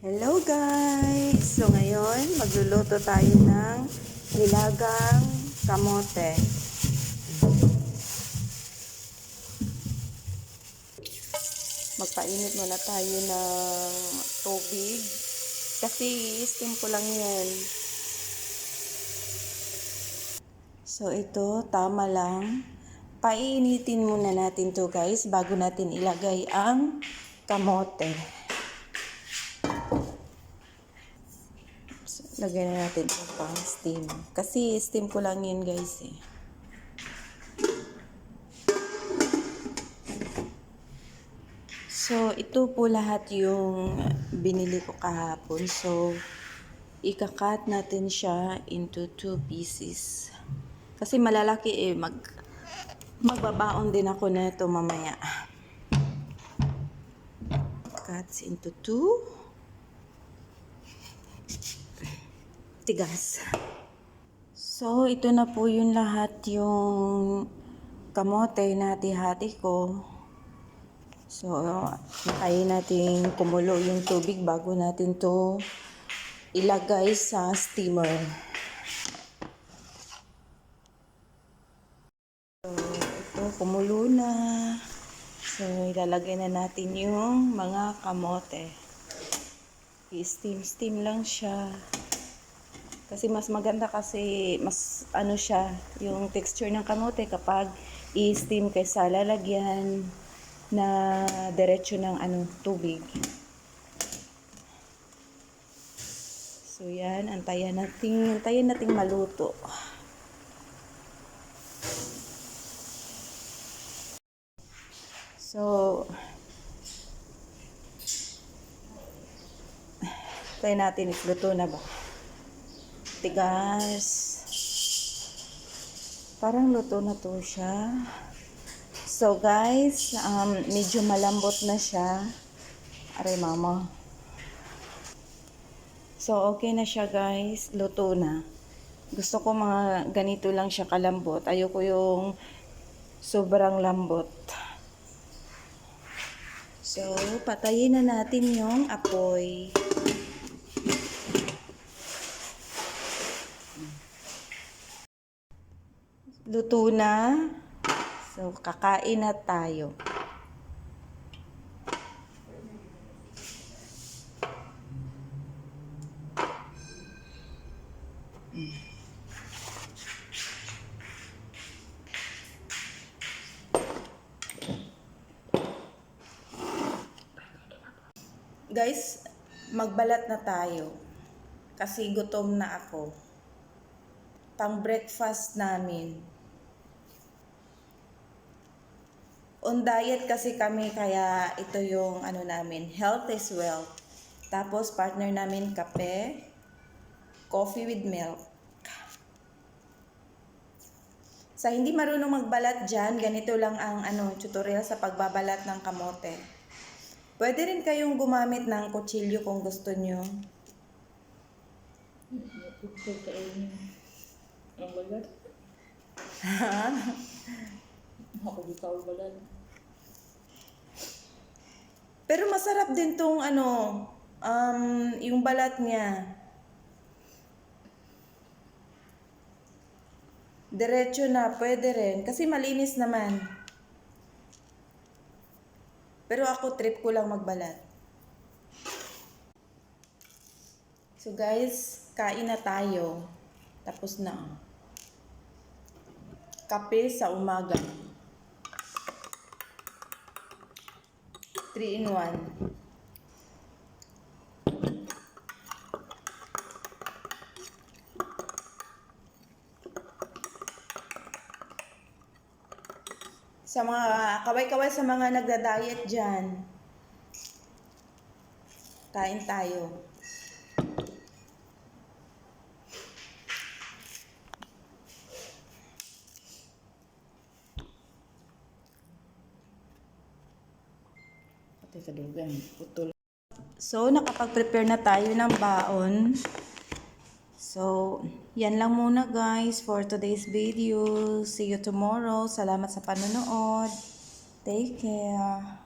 Hello guys! So ngayon, magluluto tayo ng nilagang kamote. Magpainit muna tayo ng tubig kasi steam ko lang yan. So ito, tama lang. Painitin muna natin to guys bago natin ilagay ang kamote. Lagyan na natin ito pang steam. Kasi steam ko lang yun guys eh. So, ito po lahat yung binili ko kahapon. So, ikakat natin siya into 2 pieces. Kasi malalaki eh. Magbabaon din ako na ito mamaya. Cuts into 2. Tigas. So, ito na po yung lahat yung kamote na hati-hati ko. So, hintayin natin kumulo yung tubig bago natin to ilagay sa steamer. So, ito kumulo na. So, ilalagay na natin yung mga kamote. I-steam lang siya. Kasi mas maganda kasi mas ano siya, yung texture ng kamote kapag i-steam kaysa lalagyan na diretso ng tubig. So yan, antayin nating maluto. So antayin natin luto na ba? Tigas. Parang luto na to siya. So guys, medyo malambot na siya. Aray mama. So okay na siya guys, luto na. Gusto ko mga ganito lang siya kalambot. Ayoko yung sobrang lambot. So patayin na natin yung apoy. Luto na. So, kakain na tayo. Guys, magbalat na tayo. Kasi gutom na ako. Pang breakfast namin. On diet kasi kami kaya ito yung namin, health is wealth. Tapos partner namin kape, coffee with milk. Sa hindi marunong magbalat dyan, ganito lang ang tutorial sa pagbabalat ng kamote. Pwede rin kayong gumamit ng kutsilyo kung gusto nyo. Ang balat? Ha? Ako di ka balat. Pero masarap din tong yung balat niya. Diretso na, pwede rin. Kasi malinis naman. Pero ako trip ko lang magbalat. So guys, kain na tayo. Tapos na. Kape sa umaga. 3 in 1. Sa mga kaway-kaway sa mga nagda-diet dyan, kain tayo. So, nakapag-prepare na tayo ng baon. So, yan lang muna guys for today's video. See you tomorrow. Salamat sa panonood. Take care.